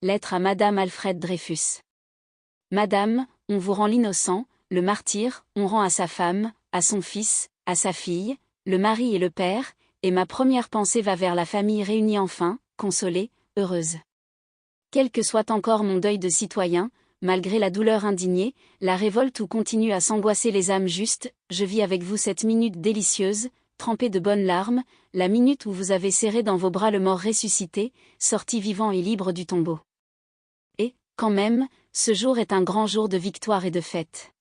lettre à Madame Alfred Dreyfus. Madame, on vous rend l'innocent, le martyr, on rend à sa femme, à son fils, à sa fille, le mari et le père, et ma première pensée va vers la famille réunie enfin, consolée, heureuse. Quel que soit encore mon deuil de citoyen, malgré la douleur indignée, la révolte où continue à s'angoisser les âmes justes, je vis avec vous cette minute délicieuse, trempée de bonnes larmes, la minute où vous avez serré dans vos bras le mort ressuscité, sorti vivant et libre du tombeau. Et, quand même, ce jour est un grand jour de victoire et de fête.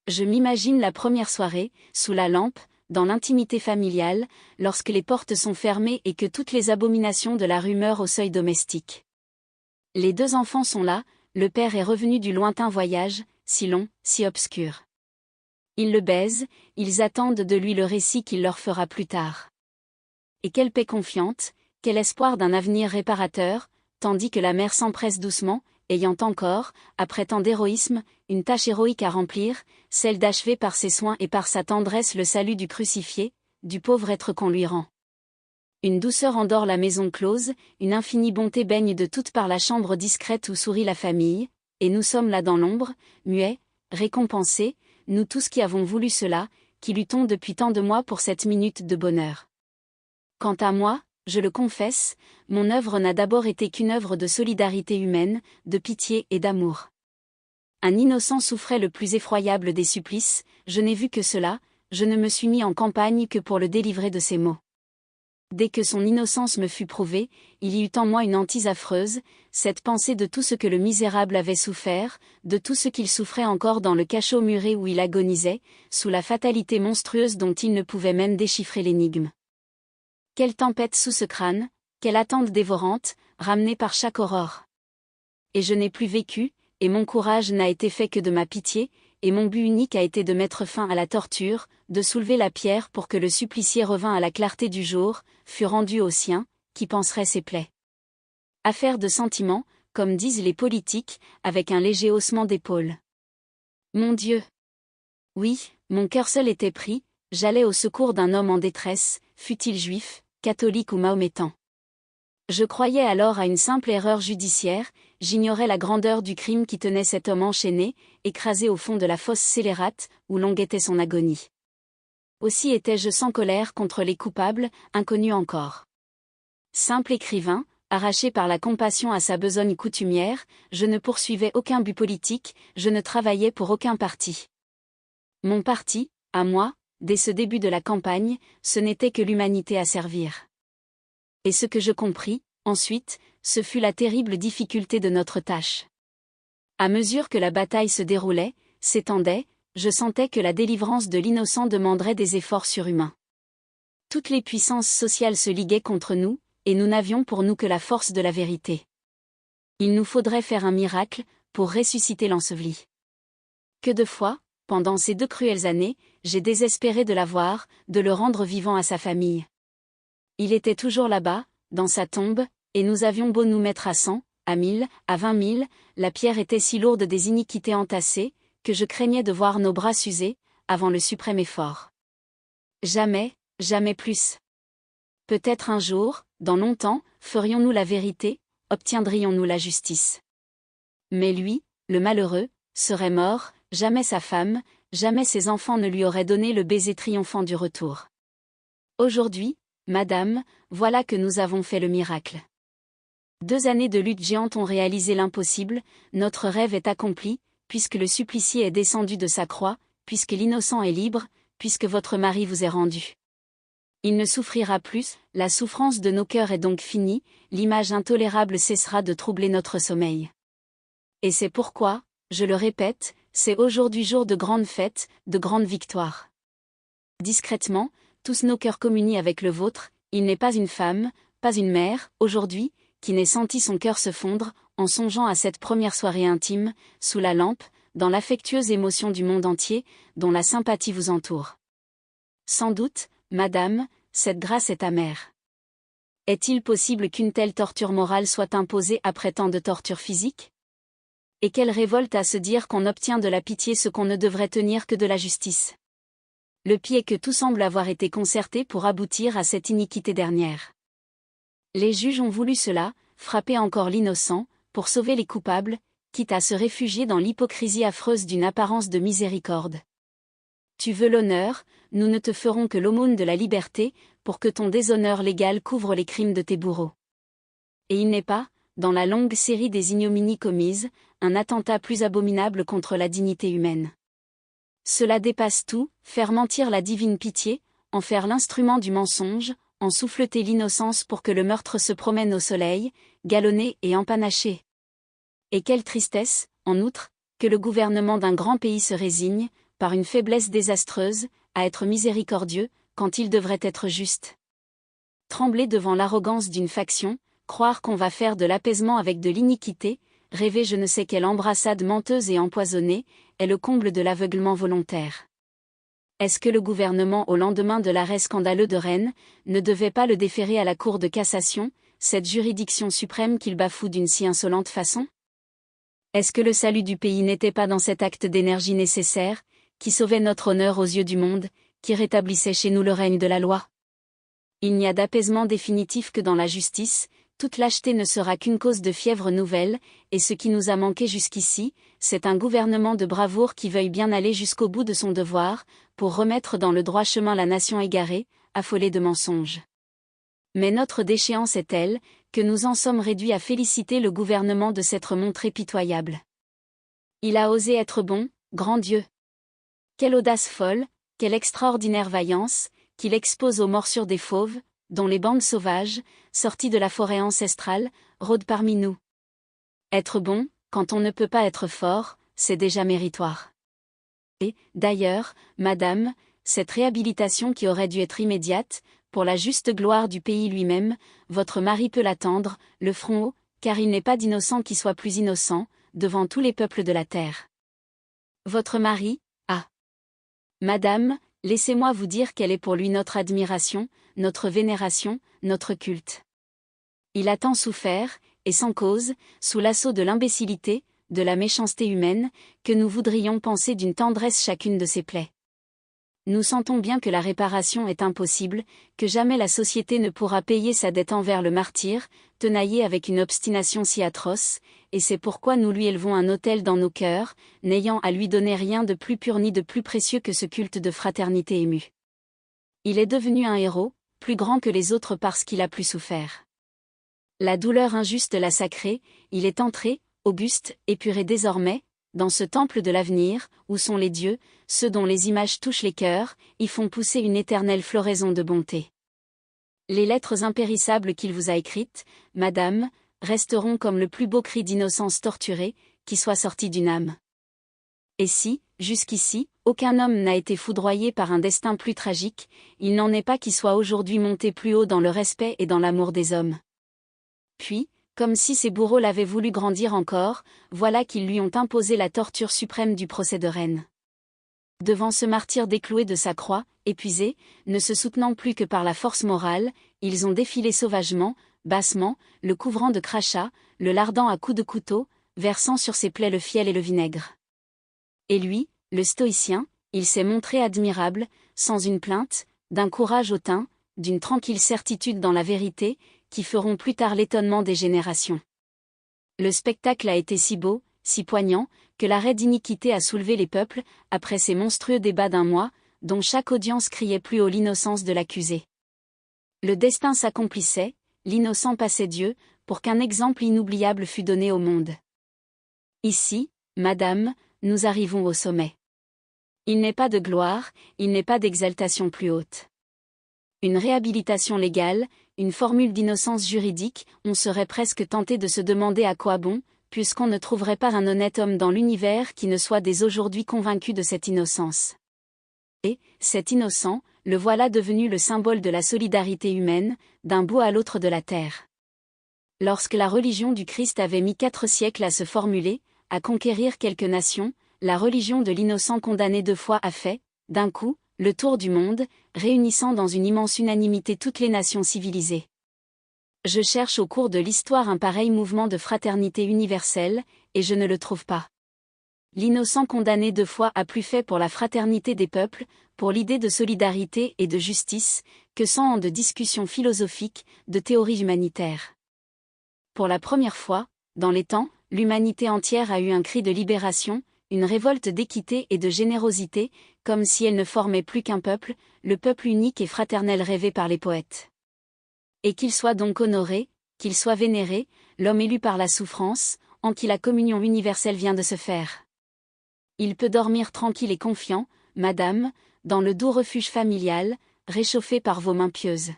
Je m'imagine la première soirée, sous la lampe, dans l'intimité familiale, lorsque les portes sont fermées et que toutes les abominations de la rue meurent au seuil domestique. Les deux enfants sont là, le père est revenu du lointain voyage, si long, si obscur. Ils le baisent, ils attendent de lui le récit qu'il leur fera plus tard. Et quelle paix confiante, quel espoir d'un avenir réparateur, tandis que la mère s'empresse doucement, ayant encore, après tant d'héroïsme, une tâche héroïque à remplir, celle d'achever par ses soins et par sa tendresse le salut du crucifié, du pauvre être qu'on lui rend. Une douceur endort la maison close, une infinie bonté baigne de toutes par la chambre discrète où sourit la famille, et nous sommes là dans l'ombre, muets, récompensés, nous tous qui avons voulu cela, qui luttons depuis tant de mois pour cette minute de bonheur. Quant à moi, je le confesse, mon œuvre n'a d'abord été qu'une œuvre de solidarité humaine, de pitié et d'amour. Un innocent souffrait le plus effroyable des supplices, je n'ai vu que cela, je ne me suis mis en campagne que pour le délivrer de ses maux. Dès que son innocence me fut prouvée, il y eut en moi une hantise affreuse, cette pensée de tout ce que le misérable avait souffert, de tout ce qu'il souffrait encore dans le cachot muré où il agonisait, sous la fatalité monstrueuse dont il ne pouvait même déchiffrer l'énigme. Quelle tempête sous ce crâne, quelle attente dévorante, ramenée par chaque aurore. Et je n'ai plus vécu, et mon courage n'a été fait que de ma pitié, et mon but unique a été de mettre fin à la torture, de soulever la pierre pour que le supplicié revînt à la clarté du jour, fût rendu aux siens, qui panseraient ses plaies. Affaire de sentiment, comme disent les politiques, avec un léger haussement d'épaule. Mon Dieu! Oui, mon cœur seul était pris, j'allais au secours d'un homme en détresse, fût-il juif, catholique ou mahométan. Je croyais alors à une simple erreur judiciaire, j'ignorais la grandeur du crime qui tenait cet homme enchaîné, écrasé au fond de la fosse scélérate, où longue était son agonie. Aussi étais-je sans colère contre les coupables, inconnus encore. Simple écrivain, arraché par la compassion à sa besogne coutumière, je ne poursuivais aucun but politique, je ne travaillais pour aucun parti. Mon parti, à moi, dès ce début de la campagne, ce n'était que l'humanité à servir. Et ce que je compris, ensuite, ce fut la terrible difficulté de notre tâche. À mesure que la bataille se déroulait, s'étendait, je sentais que la délivrance de l'innocent demanderait des efforts surhumains. Toutes les puissances sociales se liguaient contre nous, et nous n'avions pour nous que la force de la vérité. Il nous faudrait faire un miracle, pour ressusciter l'enseveli. Que de fois, pendant ces 2 cruelles années, j'ai désespéré de l'avoir, de le rendre vivant à sa famille. Il était toujours là-bas, dans sa tombe, et nous avions beau nous mettre à 100, à 1000, à 20 000, la pierre était si lourde des iniquités entassées, que je craignais de voir nos bras s'user, avant le suprême effort. Jamais, jamais plus. Peut-être un jour, dans longtemps, ferions-nous la vérité, obtiendrions-nous la justice. Mais lui, le malheureux, serait mort, jamais sa femme, jamais ses enfants ne lui auraient donné le baiser triomphant du retour. Aujourd'hui, Madame, voilà que nous avons fait le miracle. 2 années de lutte géante ont réalisé l'impossible, notre rêve est accompli, puisque le supplicié est descendu de sa croix, puisque l'innocent est libre, puisque votre mari vous est rendu. Il ne souffrira plus, la souffrance de nos cœurs est donc finie, l'image intolérable cessera de troubler notre sommeil. Et c'est pourquoi, je le répète, c'est aujourd'hui jour de grande fête, de grande victoire. Discrètement, tous nos cœurs communient avec le vôtre, il n'est pas une femme, pas une mère, aujourd'hui, qui n'ait senti son cœur se fondre, en songeant à cette première soirée intime, sous la lampe, dans l'affectueuse émotion du monde entier, dont la sympathie vous entoure. Sans doute, Madame, cette grâce est amère. Est-il possible qu'une telle torture morale soit imposée après tant de tortures physiques? Et quelle révolte à se dire qu'on obtient de la pitié ce qu'on ne devrait tenir que de la justice. Le pis est que tout semble avoir été concerté pour aboutir à cette iniquité dernière. Les juges ont voulu cela, frapper encore l'innocent, pour sauver les coupables, quitte à se réfugier dans l'hypocrisie affreuse d'une apparence de miséricorde. Tu veux l'honneur, nous ne te ferons que l'aumône de la liberté, pour que ton déshonneur légal couvre les crimes de tes bourreaux. Et il n'est pas, dans la longue série des ignominies commises, un attentat plus abominable contre la dignité humaine. Cela dépasse tout, faire mentir la divine pitié, en faire l'instrument du mensonge, en souffleter l'innocence pour que le meurtre se promène au soleil, galonné et empanaché. Et quelle tristesse, en outre, que le gouvernement d'un grand pays se résigne, par une faiblesse désastreuse, à être miséricordieux, quand il devrait être juste. Trembler devant l'arrogance d'une faction, croire qu'on va faire de l'apaisement avec de l'iniquité, rêver je ne sais quelle embrassade menteuse et empoisonnée, est le comble de l'aveuglement volontaire. Est-ce que le gouvernement au lendemain de l'arrêt scandaleux de Rennes, ne devait pas le déférer à la Cour de cassation, cette juridiction suprême qu'il bafoue d'une si insolente façon? Est-ce que le salut du pays n'était pas dans cet acte d'énergie nécessaire, qui sauvait notre honneur aux yeux du monde, qui rétablissait chez nous le règne de la loi? Il n'y a d'apaisement définitif que dans la justice, toute lâcheté ne sera qu'une cause de fièvre nouvelle, et ce qui nous a manqué jusqu'ici, c'est un gouvernement de bravoure qui veuille bien aller jusqu'au bout de son devoir, pour remettre dans le droit chemin la nation égarée, affolée de mensonges. Mais notre déchéance est telle, que nous en sommes réduits à féliciter le gouvernement de s'être montré pitoyable. Il a osé être bon, grand Dieu. Quelle audace folle, quelle extraordinaire vaillance, qu'il expose aux morsures des fauves, dont les bandes sauvages, sorties de la forêt ancestrale, rôdent parmi nous. Être bon, quand on ne peut pas être fort, c'est déjà méritoire. Et, d'ailleurs, madame, cette réhabilitation qui aurait dû être immédiate, pour la juste gloire du pays lui-même, votre mari peut l'attendre, le front haut, car il n'est pas d'innocent qui soit plus innocent, devant tous les peuples de la terre. Votre mari, ah! Madame, laissez-moi vous dire quelle est pour lui notre admiration, notre vénération, notre culte. Il a tant souffert, et sans cause, sous l'assaut de l'imbécilité, de la méchanceté humaine, que nous voudrions penser d'une tendresse chacune de ses plaies. Nous sentons bien que la réparation est impossible, que jamais la société ne pourra payer sa dette envers le martyr, tenaillé avec une obstination si atroce, et c'est pourquoi nous lui élevons un autel dans nos cœurs, n'ayant à lui donner rien de plus pur ni de plus précieux que ce culte de fraternité émue. Il est devenu un héros, plus grand que les autres parce qu'il a plus souffert. La douleur injuste l'a sacré, il est entré, auguste, épuré désormais, dans ce temple de l'avenir, où sont les dieux, ceux dont les images touchent les cœurs, y font pousser une éternelle floraison de bonté. Les lettres impérissables qu'il vous a écrites, madame, resteront comme le plus beau cri d'innocence torturée, qui soit sorti d'une âme. Et si, jusqu'ici, aucun homme n'a été foudroyé par un destin plus tragique, il n'en est pas qui soit aujourd'hui monté plus haut dans le respect et dans l'amour des hommes. Puis, comme si ses bourreaux l'avaient voulu grandir encore, voilà qu'ils lui ont imposé la torture suprême du procès de Rennes. Devant ce martyr décloué de sa croix, épuisé, ne se soutenant plus que par la force morale, ils ont défilé sauvagement, bassement, le couvrant de crachats, le lardant à coups de couteau, versant sur ses plaies le fiel et le vinaigre. Et lui, le stoïcien, il s'est montré admirable, sans une plainte, d'un courage hautain, d'une tranquille certitude dans la vérité, qui feront plus tard l'étonnement des générations. Le spectacle a été si beau, si poignant, que l'arrêt d'iniquité a soulevé les peuples, après ces monstrueux débats d'un mois, dont chaque audience criait plus haut l'innocence de l'accusé. Le destin s'accomplissait, l'innocent passait Dieu, pour qu'un exemple inoubliable fût donné au monde. Ici, madame, nous arrivons au sommet. Il n'est pas de gloire, il n'est pas d'exaltation plus haute. Une réhabilitation légale, une formule d'innocence juridique, on serait presque tenté de se demander à quoi bon, puisqu'on ne trouverait pas un honnête homme dans l'univers qui ne soit dès aujourd'hui convaincu de cette innocence. Et, cet innocent, le voilà devenu le symbole de la solidarité humaine, d'un bout à l'autre de la terre. Lorsque la religion du Christ avait mis 4 siècles à se formuler, à conquérir quelques nations, la religion de l'innocent condamné 2 fois a fait, d'un coup, le tour du monde, réunissant dans une immense unanimité toutes les nations civilisées. Je cherche au cours de l'histoire un pareil mouvement de fraternité universelle, et je ne le trouve pas. L'innocent condamné 2 fois a plus fait pour la fraternité des peuples, pour l'idée de solidarité et de justice, que 100 ans de discussions philosophiques, de théories humanitaires. Pour la première fois, dans les temps, l'humanité entière a eu un cri de libération, une révolte d'équité et de générosité, comme si elle ne formait plus qu'un peuple, le peuple unique et fraternel rêvé par les poètes. Et qu'il soit donc honoré, qu'il soit vénéré, l'homme élu par la souffrance, en qui la communion universelle vient de se faire. Il peut dormir tranquille et confiant, madame, dans le doux refuge familial, réchauffé par vos mains pieuses.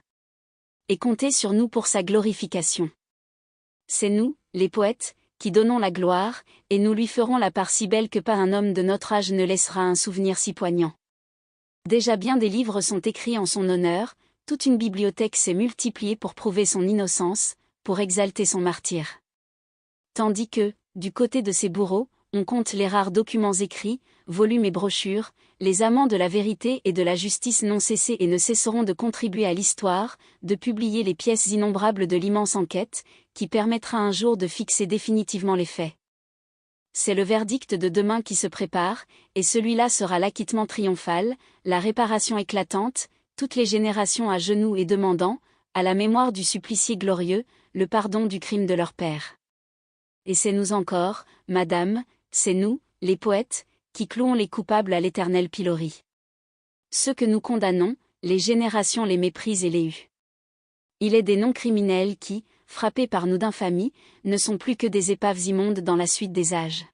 Et comptez sur nous pour sa glorification. C'est nous, les poètes, qui donnons la gloire, et nous lui ferons la part si belle que pas un homme de notre âge ne laissera un souvenir si poignant. Déjà bien des livres sont écrits en son honneur, toute une bibliothèque s'est multipliée pour prouver son innocence, pour exalter son martyre. Tandis que, du côté de ses bourreaux, on compte les rares documents écrits, volumes et brochures, les amants de la vérité et de la justice n'ont cessé et ne cesseront de contribuer à l'histoire, de publier les pièces innombrables de l'immense enquête, qui permettra un jour de fixer définitivement les faits. C'est le verdict de demain qui se prépare, et celui-là sera l'acquittement triomphal, la réparation éclatante, toutes les générations à genoux et demandant, à la mémoire du supplicié glorieux, le pardon du crime de leur père. Et c'est nous encore, madame, c'est nous, les poètes, qui clouons les coupables à l'éternel pilori. Ceux que nous condamnons, les générations les méprisent et les huent. Il est des non-criminels qui, frappés par nous d'infamie, ne sont plus que des épaves immondes dans la suite des âges.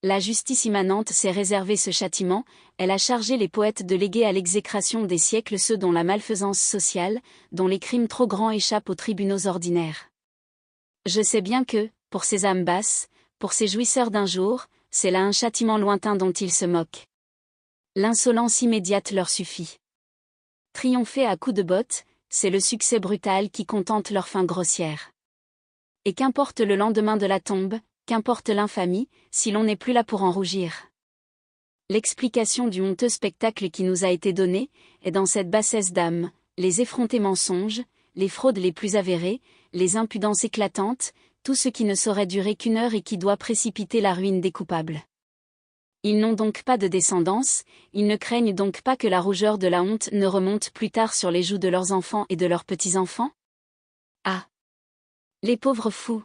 La justice immanente s'est réservé ce châtiment, elle a chargé les poètes de léguer à l'exécration des siècles ceux dont la malfaisance sociale, dont les crimes trop grands échappent aux tribunaux ordinaires. Je sais bien que, pour ces âmes basses, pour ces jouisseurs d'un jour, c'est là un châtiment lointain dont ils se moquent. L'insolence immédiate leur suffit. Triompher à coups de botte, c'est le succès brutal qui contente leur fin grossière. Et qu'importe le lendemain de la tombe, qu'importe l'infamie, si l'on n'est plus là pour en rougir. L'explication du honteux spectacle qui nous a été donné, est dans cette bassesse d'âme, les effrontés mensonges, les fraudes les plus avérées, les impudences éclatantes, tout ce qui ne saurait durer qu'une heure et qui doit précipiter la ruine des coupables. Ils n'ont donc pas de descendance, ils ne craignent donc pas que la rougeur de la honte ne remonte plus tard sur les joues de leurs enfants et de leurs petits-enfants? Ah! Les pauvres fous!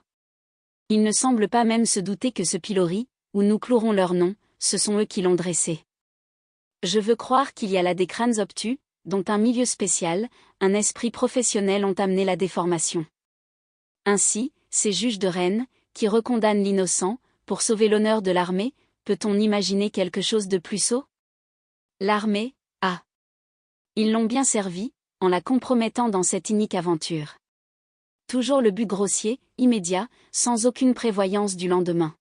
Ils ne semblent pas même se douter que ce pilori, où nous clouerons leur nom, ce sont eux qui l'ont dressé. Je veux croire qu'il y a là des crânes obtus, dont un milieu spécial, un esprit professionnel ont amené la déformation. Ainsi, ces juges de Rennes, qui recondamnent l'innocent, pour sauver l'honneur de l'armée, peut-on imaginer quelque chose de plus sot? L'armée, ah! Ils l'ont bien servi, en la compromettant dans cette inique aventure. Toujours le but grossier, immédiat, sans aucune prévoyance du lendemain.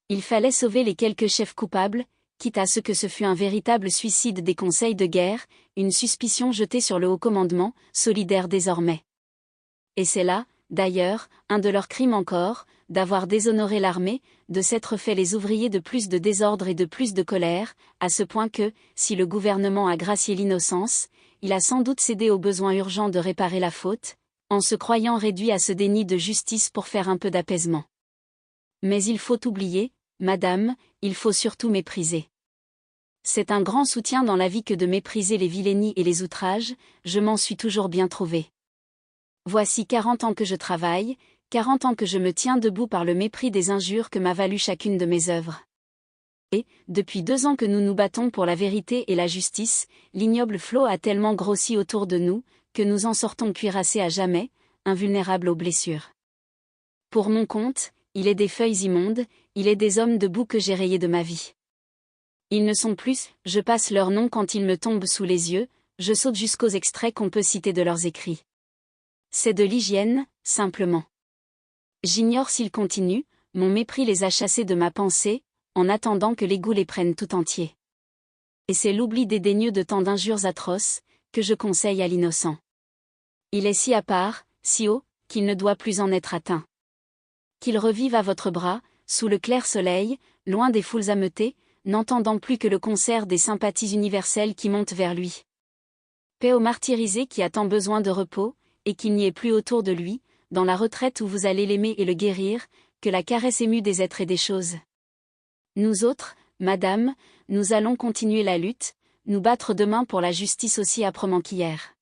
Il fallait sauver les quelques chefs coupables, quitte à ce que ce fût un véritable suicide des conseils de guerre, une suspicion jetée sur le haut commandement, solidaire désormais. Et c'est là, d'ailleurs, un de leurs crimes encore, d'avoir déshonoré l'armée, de s'être fait les ouvriers de plus de désordre et de plus de colère, à ce point que, si le gouvernement a gracié l'innocence, il a sans doute cédé au besoin urgent de réparer la faute, en se croyant réduit à ce déni de justice pour faire un peu d'apaisement. Mais il faut oublier, madame, il faut surtout mépriser. C'est un grand soutien dans la vie que de mépriser les vilainies et les outrages, je m'en suis toujours bien trouvé. Voici 40 ans que je travaille, 40 ans que je me tiens debout par le mépris des injures que m'a valu chacune de mes œuvres. Et, depuis 2 ans que nous nous battons pour la vérité et la justice, l'ignoble flot a tellement grossi autour de nous, que nous en sortons cuirassés à jamais, invulnérables aux blessures. Pour mon compte, il est des feuilles immondes, il est des hommes debout que j'ai rayés de ma vie. Ils ne sont plus, je passe leurs noms quand ils me tombent sous les yeux, je saute jusqu'aux extraits qu'on peut citer de leurs écrits. C'est de l'hygiène, simplement. J'ignore s'ils continuent, mon mépris les a chassés de ma pensée, en attendant que l'égout les prenne tout entier. Et c'est l'oubli dédaigneux de tant d'injures atroces, que je conseille à l'innocent. Il est si à part, si haut, qu'il ne doit plus en être atteint. Qu'il revive à votre bras, sous le clair soleil, loin des foules ameutées, n'entendant plus que le concert des sympathies universelles qui montent vers lui. Paix au martyrisé qui a tant besoin de repos, et qu'il n'y ait plus autour de lui, dans la retraite où vous allez l'aimer et le guérir, que la caresse émue des êtres et des choses. Nous autres, madame, nous allons continuer la lutte, nous battre demain pour la justice aussi âprement qu'hier.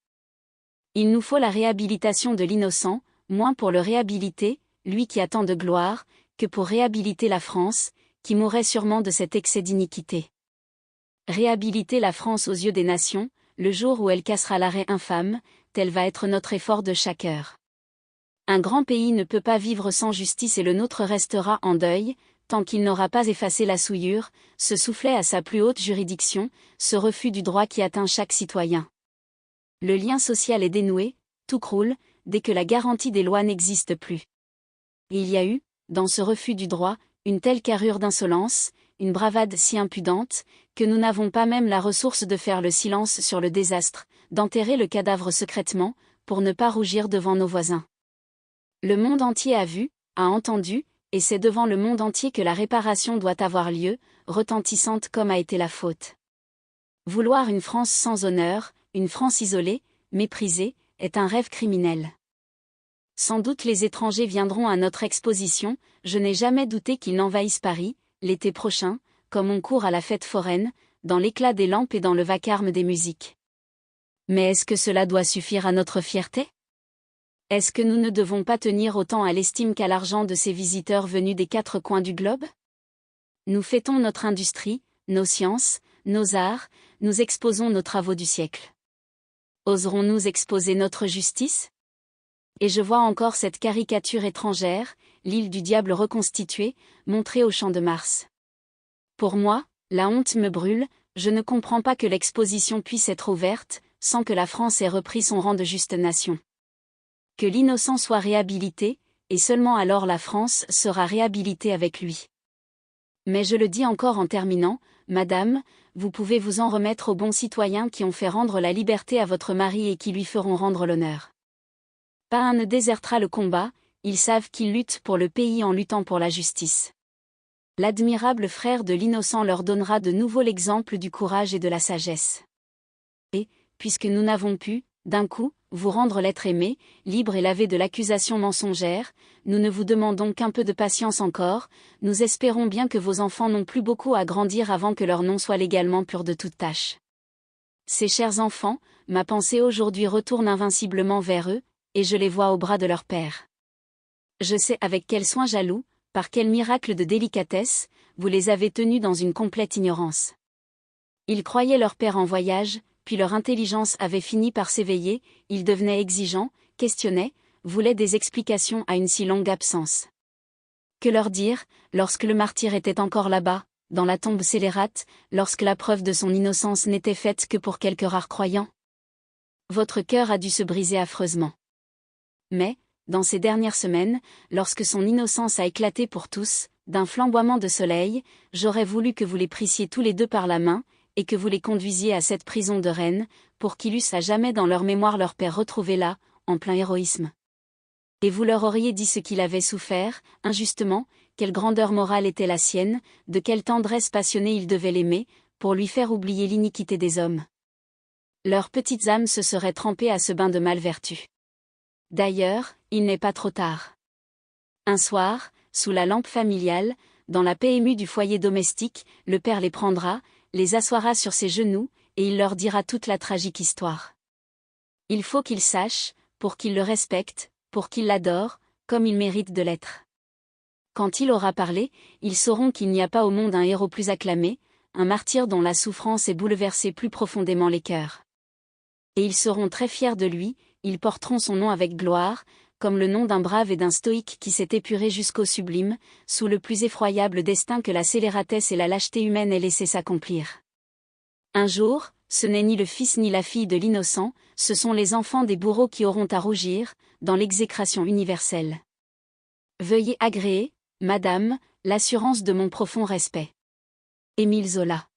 Il nous faut la réhabilitation de l'innocent, moins pour le réhabiliter, lui qui a tant de gloire, que pour réhabiliter la France, qui mourrait sûrement de cet excès d'iniquité. Réhabiliter la France aux yeux des nations, le jour où elle cassera l'arrêt infâme, tel va être notre effort de chaque heure. Un grand pays ne peut pas vivre sans justice et le nôtre restera en deuil, tant qu'il n'aura pas effacé la souillure, ce soufflet à sa plus haute juridiction, ce refus du droit qui atteint chaque citoyen. Le lien social est dénoué, tout croule, dès que la garantie des lois n'existe plus. Et il y a eu, dans ce refus du droit, une telle carrure d'insolence, une bravade si impudente, que nous n'avons pas même la ressource de faire le silence sur le désastre, d'enterrer le cadavre secrètement, pour ne pas rougir devant nos voisins. Le monde entier a vu, a entendu, et c'est devant le monde entier que la réparation doit avoir lieu, retentissante comme a été la faute. Vouloir une France sans honneur, une France isolée, méprisée, est un rêve criminel. Sans doute les étrangers viendront à notre exposition, je n'ai jamais douté qu'ils n'envahissent Paris, l'été prochain, comme on court à la fête foraine, dans l'éclat des lampes et dans le vacarme des musiques. Mais est-ce que cela doit suffire à notre fierté ? Est-ce que nous ne devons pas tenir autant à l'estime qu'à l'argent de ces visiteurs venus des quatre coins du globe ? Nous fêtons notre industrie, nos sciences, nos arts, nous exposons nos travaux du siècle. Oserons-nous exposer notre justice ? Et je vois encore cette caricature étrangère, l'île du diable reconstituée, montrée au Champ de Mars. Pour moi, la honte me brûle, je ne comprends pas que l'exposition puisse être ouverte, sans que la France ait repris son rang de juste nation. Que l'innocent soit réhabilité, et seulement alors la France sera réhabilitée avec lui. Mais je le dis encore en terminant, Madame, vous pouvez vous en remettre aux bons citoyens qui ont fait rendre la liberté à votre mari et qui lui feront rendre l'honneur. Pas un ne désertera le combat, ils savent qu'ils luttent pour le pays en luttant pour la justice. L'admirable frère de l'innocent leur donnera de nouveau l'exemple du courage et de la sagesse. Et, puisque nous n'avons pu, d'un coup, vous rendre l'être aimé, libre et lavé de l'accusation mensongère, nous ne vous demandons qu'un peu de patience encore, nous espérons bien que vos enfants n'ont plus beaucoup à grandir avant que leur nom soit légalement pur de toute tâche. Ces chers enfants, ma pensée aujourd'hui retourne invinciblement vers eux, et je les vois au bras de leur père. Je sais avec quel soin jaloux, par quel miracle de délicatesse, vous les avez tenus dans une complète ignorance. Ils croyaient leur père en voyage, puis leur intelligence avait fini par s'éveiller, ils devenaient exigeants, questionnaient, voulaient des explications à une si longue absence. Que leur dire, lorsque le martyr était encore là-bas, dans la tombe scélérate, lorsque la preuve de son innocence n'était faite que pour quelques rares croyants ? Votre cœur a dû se briser affreusement. Mais, dans ces dernières semaines, lorsque son innocence a éclaté pour tous, d'un flamboiement de soleil, j'aurais voulu que vous les prissiez tous les deux par la main, et que vous les conduisiez à cette prison de Rennes, pour qu'ils eussent à jamais dans leur mémoire leur père retrouvé là, en plein héroïsme. Et vous leur auriez dit ce qu'il avait souffert, injustement, quelle grandeur morale était la sienne, de quelle tendresse passionnée il devait l'aimer, pour lui faire oublier l'iniquité des hommes. Leurs petites âmes se seraient trempées à ce bain de malvertu. D'ailleurs, il n'est pas trop tard. Un soir, sous la lampe familiale, dans la paix émue du foyer domestique, le père les prendra, les assoira sur ses genoux, et il leur dira toute la tragique histoire. Il faut qu'ils sachent, pour qu'ils le respectent, pour qu'ils l'adorent, comme il mérite de l'être. Quand il aura parlé, ils sauront qu'il n'y a pas au monde un héros plus acclamé, un martyr dont la souffrance ait bouleversé plus profondément les cœurs. Et ils seront très fiers de lui, ils porteront son nom avec gloire, comme le nom d'un brave et d'un stoïque qui s'est épuré jusqu'au sublime, sous le plus effroyable destin que la scélératesse et la lâcheté humaine aient laissé s'accomplir. Un jour, ce n'est ni le fils ni la fille de l'innocent, ce sont les enfants des bourreaux qui auront à rougir, dans l'exécration universelle. Veuillez agréer, Madame, l'assurance de mon profond respect. Émile Zola.